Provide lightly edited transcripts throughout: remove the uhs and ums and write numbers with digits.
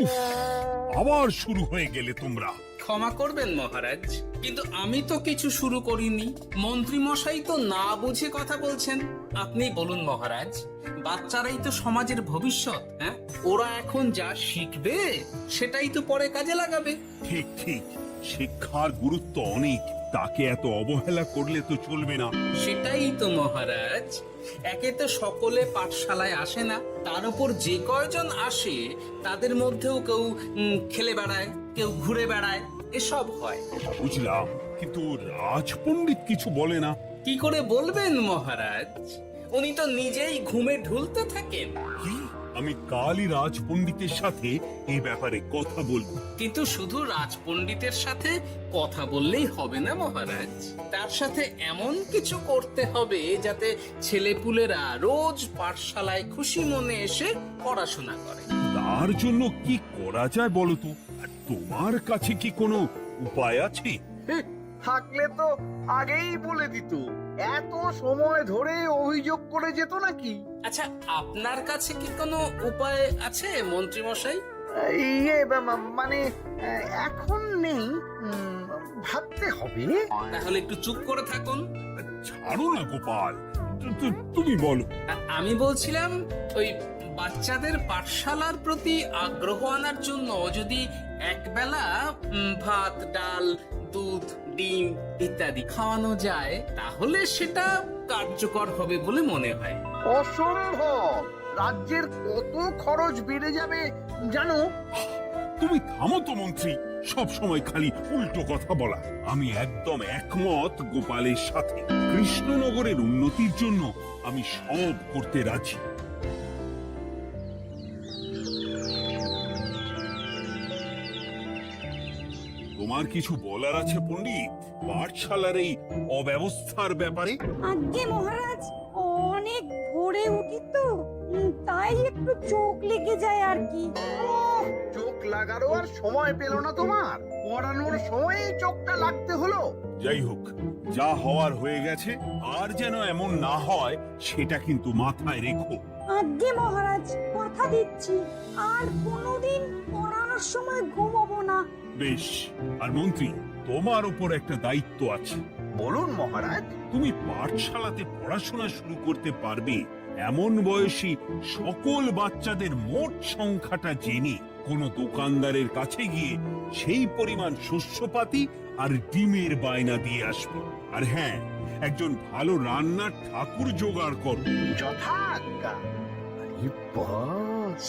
উফ, আবার শুরু হয়ে গেলে তোমরা। ক্ষমা করবেন মহারাজ, কিন্তু আমি তো কিছু শুরু করিনি। মন্ত্রী মশাই তো না বুঝে কথা বলছেন। আপনি বলুন মহারাজ, বাচ্চারাই তো সমাজের ভবিষ্যৎ। হ্যাঁ, ওরা এখন যা শিখবে সেটাই তো পরে কাজে লাগাবে। ঠিক ঠিক, শিক্ষার গুরুত্ব অনেক, তাকে এত অবহেলা করলে তো চলবে না। সেটাই তো মহারাজ, একে তো সকলে পাঠশালায় আসে না, তার উপর যে কয়জন আসে তাদের মধ্যেও কেউ খেলে বেড়ায়, কেউ ঘুরে বেড়ায়, এসব হয়। বুঝলাম, কিন্তু রাজপণ্ডিত কিছু বলে না। কি করে বলবেন মহারাজ, উনি তো নিজেই ঘুমে ঢুলতে থাকেন। কি? আমি কালই রাজপণ্ডিতের সাথে এই ব্যাপারে কথা বলবো। কিন্তু শুধু রাজপণ্ডিতের সাথে কথা বললেই হবে না মহারাজ, তার সাথে এমন কিছু করতে হবে যাতে ছেলেপুলেরা রোজ পাঠশালায় খুশি মনে এসে পড়াশোনা করে। তার জন্য কি করা যায় বলো তো? আর তোমার কাছে কি কোনো উপায় আছে? থাকলে তো আগেই বলে দিত, এত সময় ধরে অভিযোগ করে যেত নাকি। আচ্ছা, আপনার কাছে কি কোনো উপায় আছে মন্ত্রী মশাই? মানে এখন নেই, ভাবতে হবে। তাহলে একটু চুপ করে থাকুন। ছাড়ো না গোপাল, তুমি বলো। আমি বলছিলাম, ওই বাচ্চাদের পাঠশালার প্রতি আগ্রহ আনার জন্য যদি একবেলা ভাত, ডাল, দুধ, ডিম ইত্যাদি খাওয়ানো যায় তাহলে সেটা কার্যকর হবে বলে মনে হয়। অসম্ভব, রাজ্যের কত খরচ বেড়ে যাবে জানো। তুমি থামো তো মন্ত্রী, সব সময় খালি উল্টো কথা বলা। আমি একদম একমত গোপালের সাথে। কৃষ্ণনগরের উন্নতির জন্য আমি সব করতে রাজি। তোমার কিছু বলার আছে পণ্ডিত, পাঠশালার এই অব্যবস্থার ব্যাপারে? আজ্ঞে মহারাজ, অনেক ভোরে উঠি তো, তাই একটু চোখ লেগে যায় আর কি। ওহ, চোখ লাগারও আর সময় পেল না তোমার, পড়ানোর সময়েই চোখটা লাগতে হলো। যাই হোক, যা হওয়ার হয়ে গেছে, আর যেন এমন না হয় সেটা কিন্তু মাথায় রেখো। আজ্ঞে মহারাজ, কথা দিচ্ছি আর কোনোদিন পড়ানোর সময় ঘুমাবো না। বেশ, আর মন্ত্রী, তোমার উপর একটা দায়িত্ব আছে। বলুন মহারাজ। তুমি পাঠশালাতে পড়াশোনা শুরু করতে পারবে এমন বয়সী সকল বাচ্চাদের মোট সংখ্যাটা জেনে কোনো দোকানদারের কাছে গিয়ে সেই পরিমাণ শস্যপাতি আর ডিমের বায়না দিয়ে আসবে। আর হ্যাঁ, একজন ভালো রান্নার ঠাকুর জোগাড় করো। যথাজ্ঞা। আরে বাস,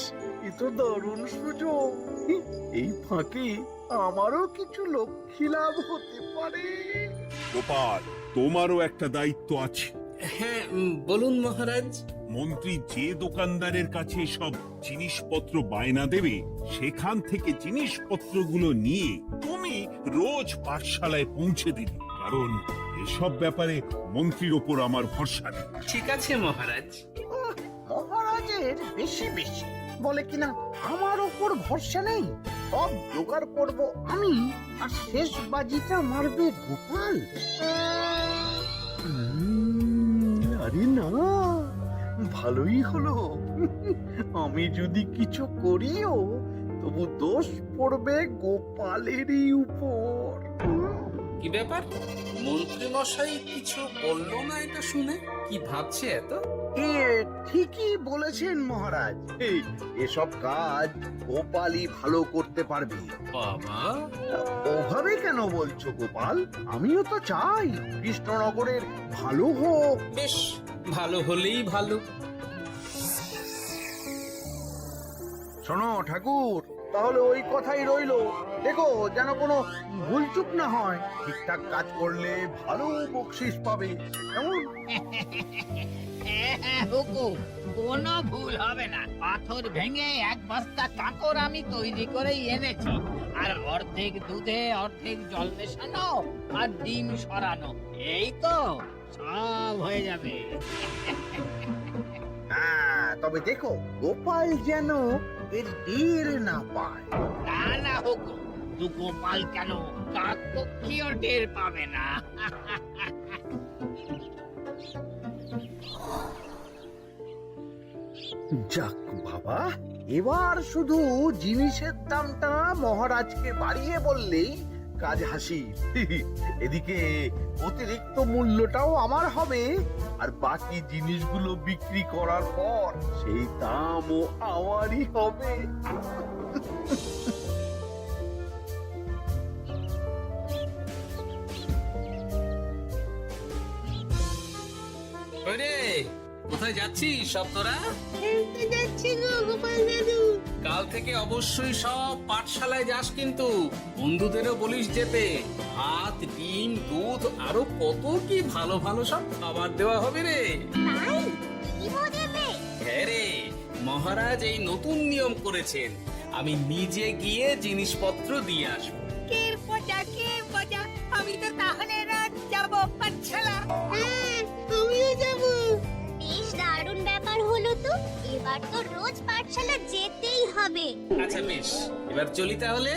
এ তো দারুণ সুযোগ। এই ফাঁকে আমারও কিছু লক্ষ্মী লাভ হতে পারে। গোপাল, তোমারও একটা দায়িত্ব আছে। হ্যাঁ, বলুন মহারাজ। মন্ত্রী যে দোকানদারের কাছে সব জিনিসপত্র বায়না দেবে, সেখান থেকে জিনিসপত্রগুলো নিয়ে তুমি রোজ পাঠশালায় পৌঁছে দিবে। কারণ এসব ব্যাপারে মন্ত্রীর ওপর আমার ভরসা নেই। ঠিক আছে মহারাজ। মহারাজের বেশি বেশি বলে কিনা আমার ওপর ভরসা নেই। সব জোগাড় করব আমি, আর শেষ বাজিটা মারবে গোপাল। আরে না, ভালোই হলো। আমি যদি কিছু করিও তবু দোষ পড়বে গোপালেরই উপর। কি ব্যাপার, মন্ত্রী মশাই কিছু বললো না এটা শুনে? কি ভাবছে এত? ঠিকই বলেছেন মহারাজ, এসব কাজ গোপালই ভালো করতে পারবে। বাবা, ওভাবে কেন বলছো গোপাল? আমিও তো চাই কৃষ্ণনগরের ভালো হোক। বেশ, ভালো হলেই ভালো। শোনো ঠাকুর, তাহলে ওই কথাই রইলো। দেখো যেন কোনো ভুলচুক না হয়। ঠিকঠাক কাজ করলে ভালো বকশিস পাবে, কেমন? হুকুম, কোনো ভুল হবে না। পাথর ভেঙে এক বস্তা কাঁকর আমি তৈরি করেই এনেছি, আর অর্ধেক দুধে অর্ধেক জল মেশানো আর ডিম সরানো, এই তো সব হয়ে যাবে। হ্যাঁ, তবে দেখো গোপাল যেন এর টের না পায়। না না হুকুম, দু গোপাল কেন, কাকপক্ষীও টের পাবে না। যাক বাবা, এবার শুধু জিনিসের দামটা মহারাজকে বাড়িয়ে বললেই কাজ হাসির। এদিকে অতিরিক্ত মূল্যটাও আমার হবে, আর বাকি জিনিসগুলো বিক্রি করার পর সেই দামও আমারই হবে। ওরে কোথায় যাচ্ছিস সব তোরা? যাচ্ছি গো গোপাল দাদু। কাল থেকে অবশ্যই সব পাঠশালায় যাস, কিন্তু বন্ধুদেরও বলিস যেতে। ভাত, ডিম, দুধ আরো কত কি ভালো ভালো সব খাবার দেওয়া হবে রে। তাই ইমো দেবে? হ্যাঁ রে, মহারাজ এই নতুন নিয়ম করেছেন। আমি নিজে গিয়ে জিনিসপত্র দিয়ে আসবো। কে মজা, আমি তো তাহলে রাত যাব পাঠশালা। হ্যাঁ আমিও যাবো। বেশ দারুণ ব্যাপার হলো তো, এবার তো রোজ পাঠশালা যেতেই হবে। আচ্ছা বেশ, এবার চলি তাহলে।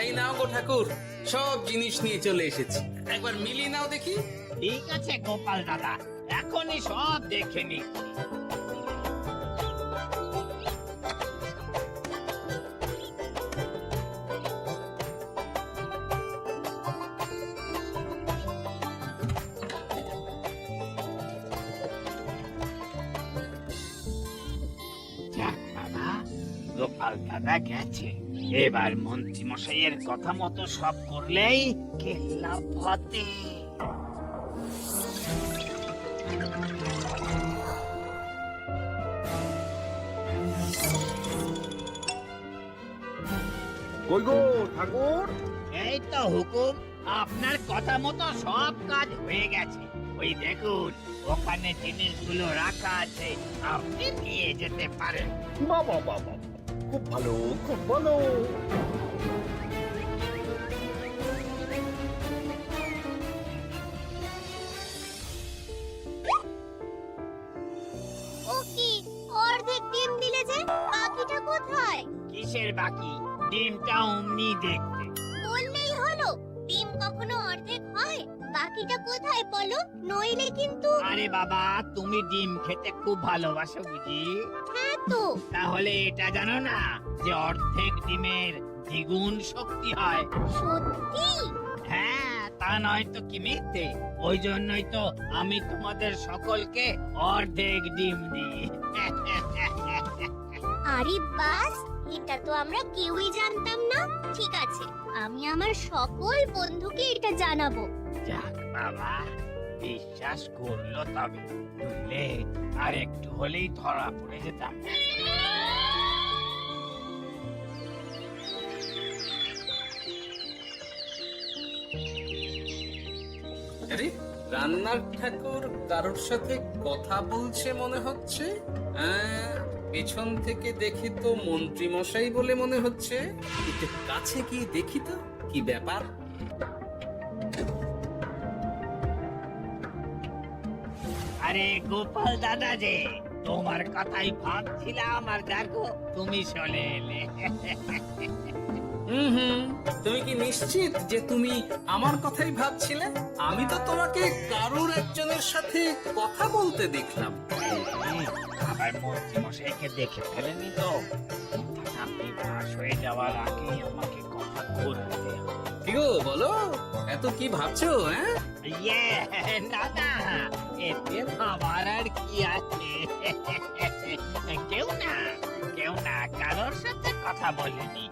এই নাও গো ঠাকুর, সব জিনিস নিয়ে চলে এসেছি। একবার মিলিয়ে নাও দেখি। ঠিক আছে গোপাল দাদা, এখনই সব দেখে নি। যাক বাবা, গোপাল দাদা গেছে। এবার মন্ত্রী মশাইয়ের কথা মতো সব করলেই কেল্লা ফতে। কই গো ঠাকুর? এই তো হুকুম, আপনার কথা মতো সব কাজ হয়ে গেছে। ওই দেখুন, ওখানে জিনিসগুলো রাখা আছে, আপনি নিয়ে যেতে পারেন। বাবা বাবা, খুব ভালো খুব ভালো। ও কি অর্ধেক ডিম দিলে যে, বাকিটা কোথায়? কিসের বাকি? ডিমটা অমনি দেখতে। বললেই হলো, ডিম কখনো অর্ধেক হয়? বাকিটা কোথায় বলো, নইলে কিন্তু। আরে বাবা, তুমি ডিম খেতে খুব ভালোবাসো বুঝি? হ্যাঁ তো। তাহলে এটা জানো না যে অর্ধেক ডিমের দ্বিগুণ শক্তি হয়? সত্যি? হ্যাঁ, তা নয় তো কি মিথ্যে? ওই জন্যই তো আমি তোমাদের সকলকে অর্ধেক ডিম দিই। আরে বাস, এটা তো আমরা কেউই জানতাম না। ঠিক আছে, আমি আমার সকল বন্ধুকে এটা জানাবো। যাক বাবা, বিশ্বাস করলো তবে, নইলে আর একটু হলেই ধরা পড়ে যেতাম। আরে রান্নার ঠাকুর কারোর সাথে কথা বলছে মনে হচ্ছে। পেছন থেকে দেখি তো মন্ত্রী মশাই বলে মনে হচ্ছে। একটু কাছে গিয়ে দেখি তো কি ব্যাপার। আরে গোপাল দাদা যে, তোমার কথাই ভাবছিলাম, আর দেখো তুমি চলে এলে। হুম, তুমি কি নিশ্চিত যে তুমি আমার কথাই ভাবছিলে? আমি তো তোমাকে কারোর একজনের সাথে কথা বলতে দেখলাম। আবার মন্ত্রী মশাইকে দেখে ফেলেনি তো? আপনি পাশ হয়ে যাওয়ার আগেই আমাকে কথা বলতে হবে। কি গো বলো, এত কি ভাবছো? হ্যাঁ, ইয়ে, না না, এতে ভাবার আর কি আছে? কেউ না কারোর সাথে কথা বলিনি।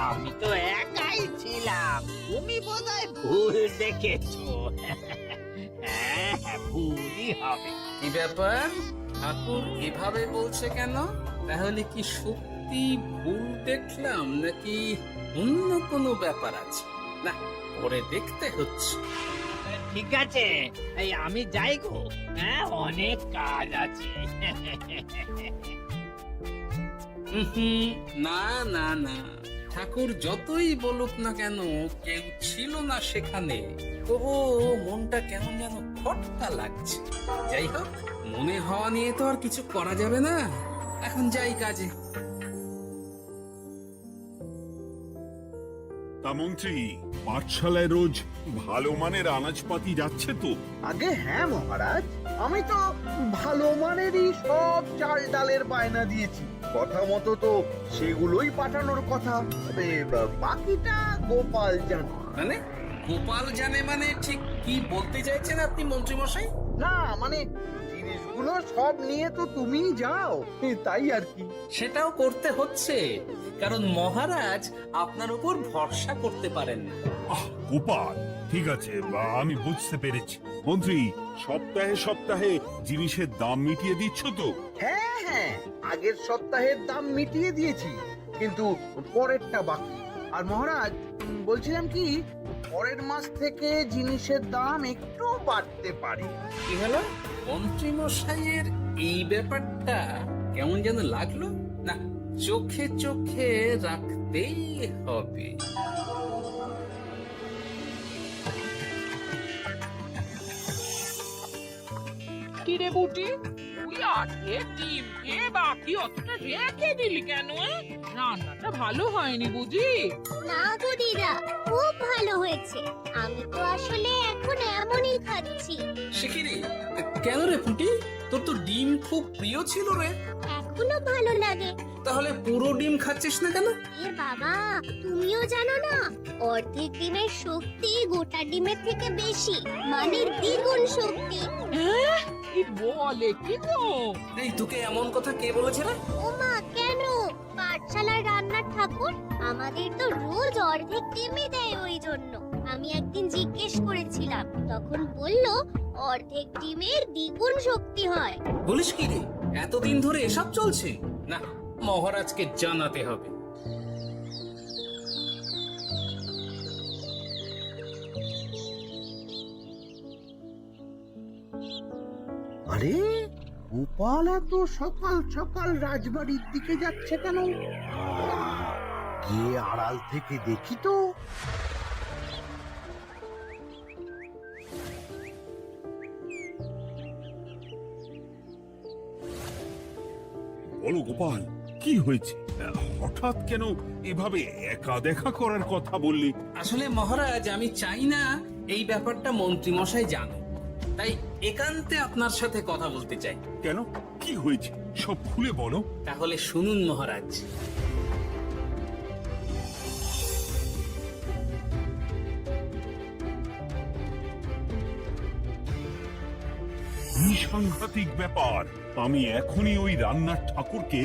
আমি তো একাই ছিলাম। তুমি বোধহয় ভুল দেখেছো। হ্যাঁ, ভুলই হবে। কি ব্যাপার? ঠাকুর এভাবে বলছে কেন? তাহলে কি সত্যি ভুল দেখলাম, নাকি অন্য কোনো ব্যাপার আছে? না, পরে দেখতে হচ্ছে। ঠিক আছে, এই আমি যাই গো। হ্যাঁ, অনেক কাজ আছে। না না না, ঠাকুর যতই বলুক না কেন, কেউ ছিল না সেখানে, তবু মনটা কেমন যেন খটকা লাগছে। যাই হোক, মনে হওয়া নিয়ে তো আর কিছু করা যাবে না। এখন যাই কাজে। তা মন্ত্রী, পাঠশালায় রোজ ভালো মানের আনাজপাতি যাচ্ছে তো? আগে হ্যাঁ মহারাজ, আমি তো ভালো মানেরই সব চাল ডালের বায়না দিয়েছি। কথা মতো তো সেগুলোই পাঠানোর কথা। তবে বাকিটা গোপাল জানে। মানে গোপাল জানে মানে ঠিক কি বলতে চাইছেন আপনি মন্ত্রী মশাই? না মানে জিনিসগুলো সব নিয়ে তো তুমিই যাও, তাই আর কি। সেটাও করতে হচ্ছে, কারণ মহারাজ আপনার উপর ভরসা করতে পারেন না। আহ গোপাল, ঠিক আছে, আমি বুঝতে পেরেছি। মন্ত্রী, সপ্তাহে সপ্তাহে জিনিসের দাম মিটিয়ে দিচ্ছ তো? হ্যাঁ হ্যাঁ, আগের সপ্তাহের দাম মিটিয়ে দিয়েছি, কিন্তু পরেরটা বাকি। আর মহারাজ বলছিলাম কি, পরের মাস থেকে জিনিসের দাম একটু বাড়তে পারে। কি হলো মন্ত্রী মশাইয়ের এই ব্যাপারটা কেমন যেন লাগলো না, চোখে চোখে রাখতেই হবে। কিরে বুটি, তুই আজকে ডিম খেয়ে বাকি অতটা রেখে দিলি কেন? রান্নাটা ভালো হয়নি বুঝি? না গো দিদা, খুব ভালো হয়েছে। আমি তো আসলে এখন এমনই খাচ্ছি। শিখিরি, কেন রে পুটি, তোর তো ডিম খুব প্রিয় ছিল রে। এখনো ভালো লাগে। তাহলে পুরো ডিম খাচ্ছিস না কেন? এ বাবা, তুমিও জানো না, অর্ধেক ডিমের শক্তি গোটা ডিমের থেকে বেশি, মানে দ্বিগুণ শক্তি। কি বলে কি গো? এই তোকে এমন কথা কে বলেছে রে? ওমা, কেন? পাঠশালার রান্নার ঠাকুর আমাদের তো রোজ অর্ধেক ডিমই দেয়, ওই জন্য আমি একদিন জিজ্ঞেস করেছিলাম, তখন বলল অর্ধেক ডিমের দ্বিগুণ শক্তি হয়। বলিস কি রে, এতদিন ধরে এসব চলছে? না, মহারাজকে জানাতে হবে। আরে গোপাল এত সকাল সকাল রাজবাড়ির দিকে যাচ্ছে কেন? গিয়ে আড়াল থেকে দেখি তো। বলো গোপাল, কি হয়েছে? হঠাৎ কেন এভাবে একা দেখা করার কথা বললি? আসলে মহারাজ, আমি চাই না এই ব্যাপারটা মন্ত্রী মশাই জানে, তাই একান্তে আপনার সাথে কথা বলতে চাই। কেন, কি হয়েছে সব খুলে বলো। তাহলে শুনুন মহারাজ। কি সাংঘাতিক ব্যাপার! আমি এখনই ওই রান্নার ঠাকুরকে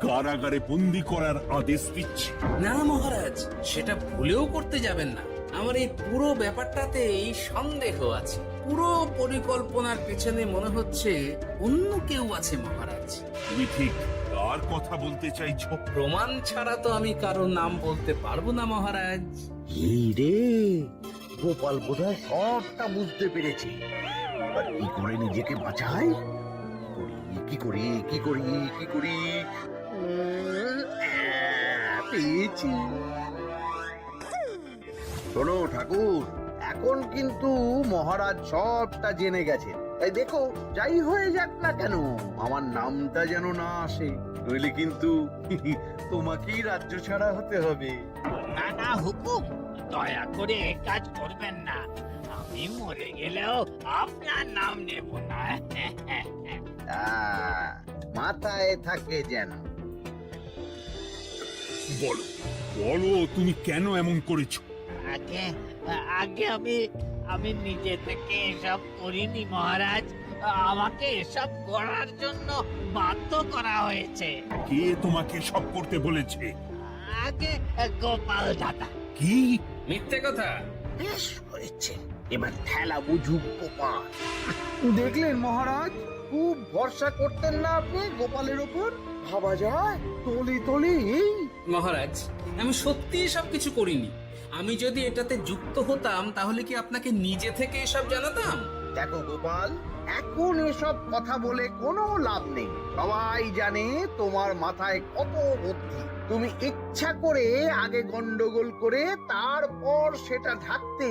কারাগারে বন্দি করার আদেশ দিচ্ছি। না মহারাজ, সেটা ভুলেও করতে যাবেন না। আমার এই পুরো ব্যাপারটাতে এই সন্দেহ আছে। পুরো পরিকল্পনার পেছনে মনে হচ্ছে অন্য কেউ আছে মহারাজ। তুমি ঠিক কার কথা বলতে চাইছো? প্রমাণ ছাড়া তো আমি কারো নাম বলতে পারবো না মহারাজ। এই রে, গোপাল বোধহয় সবটা বুঝতে পেরেছে। এবার কি করে নিজেকে বাঁচাই? কি করি কি করি কি করি? পেয়েছি। শোনো ঠাকুর, এখন কিন্তু মহারাজ সবটা জেনে গেছে, তাই দেখো যাই হয়ে যাক না কেন আমার নামটা যেন না আসে, নইলে কিন্তু তোমাকেই রাজ্য ছাড়া হতে হবে। না না হুকুম, দয়া করে এ কাজ করবেন না। আমি মরে গেলেও আপনার নাম নেব না। মাথায় থাকে যেন। বলো বলো, তুমি কেন এমন করেছো? আগে আগে আমি নিজে থেকে এসব করিনি মহারাজ, আমাকে এসব করার জন্য বাধ্য করা হয়েছে। কে তোমাকে সব করতে বলেছে? আগে গোপাল দাদা। কি মিথ্যে কথা! বেশ হয়েছে, এবার ঠেলা বুঝুক গোপাল। দেখলেন মহারাজ, খুব ভরসা করতেন না আপনি গোপালের উপর? ভাবা যায় তলি তলি। মহারাজ, আমি সত্যি এসব কিছু করিনি। আমি যদি এটাতে যুক্ত হতাম তাহলে কি আপনাকে নিজে থেকে এসব জানাতাম? দেখো গোপাল, এখন এসব কথা বলে কোনো লাভ নেই। সবাই জানে তোমার মাথায় কত বুদ্ধি। তুমি ইচ্ছা করে আগে গন্ডগোল করে তারপর সেটা ঢাকতে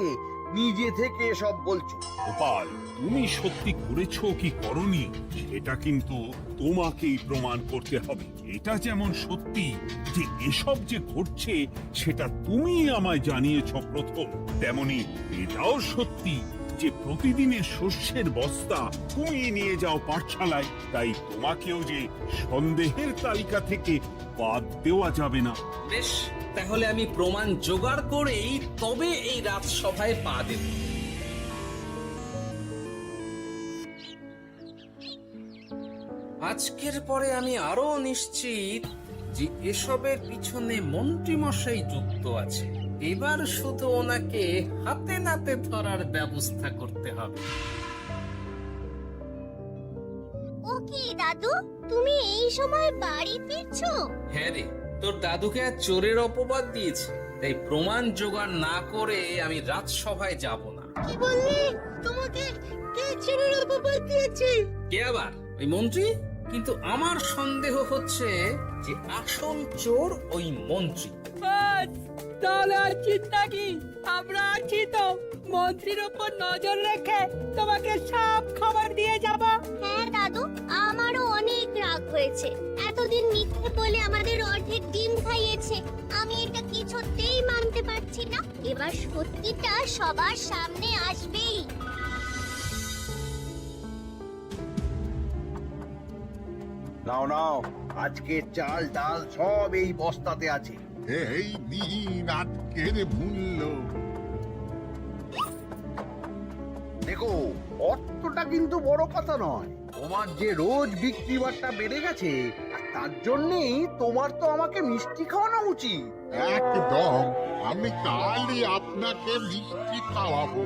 নিজে থেকে সব বলছো। গোপাল, তুমি সত্যি করেছো কি করনি সেটা কিন্তু তোমাকেই প্রমাণ করতে হবে। এটা যেমন সত্যি যে এসব যে ঘটছে সেটা তুমি আমায় জানিয়েছ প্রথম, তেমনি এটাও সত্যি যে প্রতিদিনের শস্যের বস্তা তুমি নিয়ে যাও পাঠশালায়, তাই তোমাকেও যে সন্দেহের তালিকা থেকে বাদ দেওয়া যাবে না। বেশ, তাহলে আমি প্রমাণ জোগাড় করেই তবে এই রাজসভায় পা দেব। আজকের পরে আমি আরো নিশ্চিত যে এসবের পিছনে মন্ত্রীমশাই যুক্ত আছে। এবার শুধু ওনাকে হাতে নাতে ধরার ব্যবস্থা করতে হবে। ও কি দাদু, তুমি এই সময় বাড়ি ফিরছো? হ্যাঁ রে, তোর দাদুকে আর চোরের অপবাদ দিয়েছে, তাই প্রমাণ জোগাড় না করে আমি রাজসভায় যাব না। কি বললি? তোমাকে কে চোরের অপবাদ দিয়েছে? কে আবার? ওই মন্ত্রী। কিন্তু আমার সন্দেহ হচ্ছে যে আসল চোর ওই মন্ত্রী। তাহলে আর চিন্তা কি, আমরা আছি তো। মন্ত্রীর উপর নজর রেখে তোমাকে সব খবর দিয়ে যাব। হ্যাঁ দাদু, আমারও অনেক রাগ হয়েছে। এতদিন মিথ্যে বলে আমাদের অর্ধেক ডিম খাইয়েছে। আমি এটা কিছুতেই মানতে পারছি না। এবার সত্যিটা সবার সামনে আসবেই। নাও নাও, আজকে চাল ডাল সব এই বস্তাতে আছে। এই দিন আজকের মূল্য। দেখো, অতটা কিন্তু বড় কথা নয়। তোমার যে রোজ বিক্রি বাট্টা বেড়ে গেছে, আর তার জন্যই তোমার তো আমাকে মিষ্টি খাওয়ানো উচিত। একদম, আমি কালই আপনাকে মিষ্টি খাওয়াবো,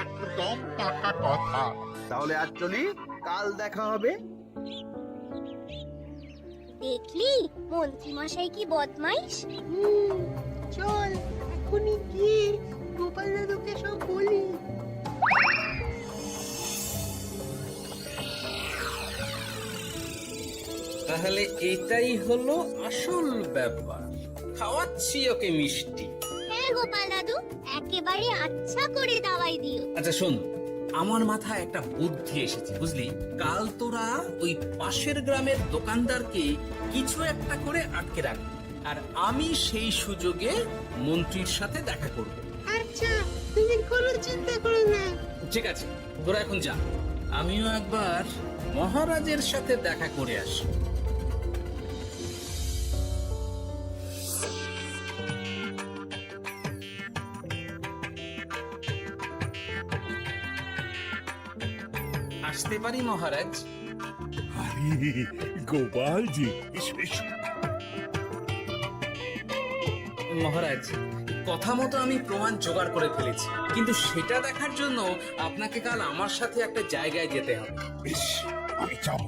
একদম টাকা কথা। তাহলে আজ চলি, কাল দেখা হবে। দেখলি মন্ত্রী মশাই কি বদমাইশ। চল এখনই গিয়ে গোপাল দাদুকে সব বলি। তাহলে এটাই হলো আসল ব্যাপার। খাওয়াচ্ছি ওকে মিষ্টি। হ্যাঁ গোপাল দাদু, একেবারে আচ্ছা করে দাওয়াই দিও। আচ্ছা শোন, আমার মাথায় একটা বুদ্ধি এসেছে বুঝলি। কাল তোরা ওই পাশের গ্রামের দোকানদারকে কিছু একটা করে আটকে রাখবি, আর আমি সেই সুযোগে মন্ত্রীর সাথে দেখা করব। আচ্ছা, তুমি কোনো চিন্তা করো না। ঠিক আছে, তোরা এখন যা, আমিও একবার মহারাজের সাথে দেখা করে আসি। আসতে পারি মহারাজ? আরে গোপাল জি, এসো এসো। মহারাজ, কথা মতো আমি প্রমাণ জোগাড় করে ফেলেছি, কিন্তু সেটা দেখার জন্য আপনাকে কাল আমার সাথে একটা জায়গায় যেতে হবে। বেশ, আমি যাব।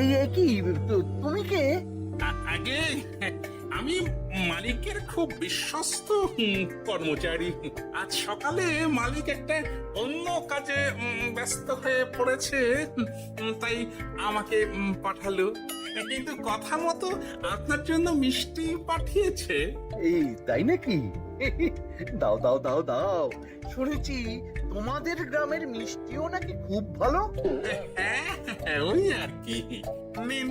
এই কি, তুমি কে? আগে আমি মালিকের খুব বিশ্বস্ত কর্মচারী। আজ সকালে মালিক একটা অন্য কাজে ব্যস্ত হয়ে পড়েছে, তাই আমাকে পাঠালো। কিন্তু কথা মতো আপনার জন্য মিষ্টি পাঠিয়েছে। এই তাই নাকি? দাও দাও দাও দাও, শুনেছি তোমাদের গ্রামের মিষ্টিও নাকি খুব ভালো। হ্যাঁ, ওই আর কি। নিন।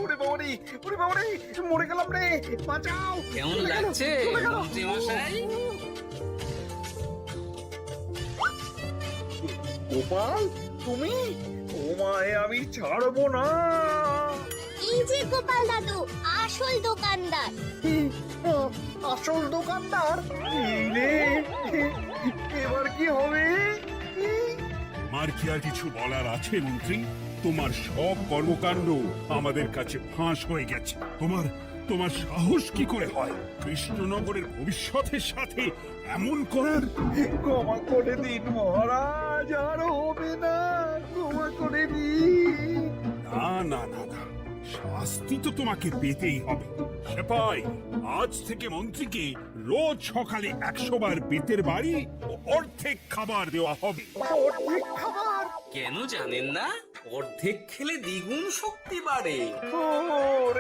ওরে বাবারে, ওরে বাবারে, মরে গেলাম রে, বাঁচাও। কেমন লাগছে মন্ত্রী মশাই? গোপাল, তুমি? তোমায় আমি ছাড়বো না। এই যে গোপাল দাদু, আসল দোকানদার। আসল দোকানদার? এই রে, এবার কি হবে? আমার কি আর কিছু বলার আছে মন্ত্রী? তোমার সব কর্মকাণ্ড আমাদের কাছে ফাঁস হয়ে গেছে। তোমার সাহস কি করে হয় কৃষ্ণনগরের ভবিষ্যতের সাথে এমন করার? ক্ষমা করে দিন মহারাজ, আর হবে না, ক্ষমা করে দিন। না না না না, শাস্তি তো তোমাকে পেতেই হবে। সেপাই, আজ থেকে মন্ত্রীকে রোজ সকালে 100 বার বেতের বাড়ি ও অর্ধেক খাবার দেওয়া হবে। অর্ধেক খাবার? কেন জানেন না? অর্ধেক খেলে দ্বিগুণ শক্তি বাড়ে। ওরে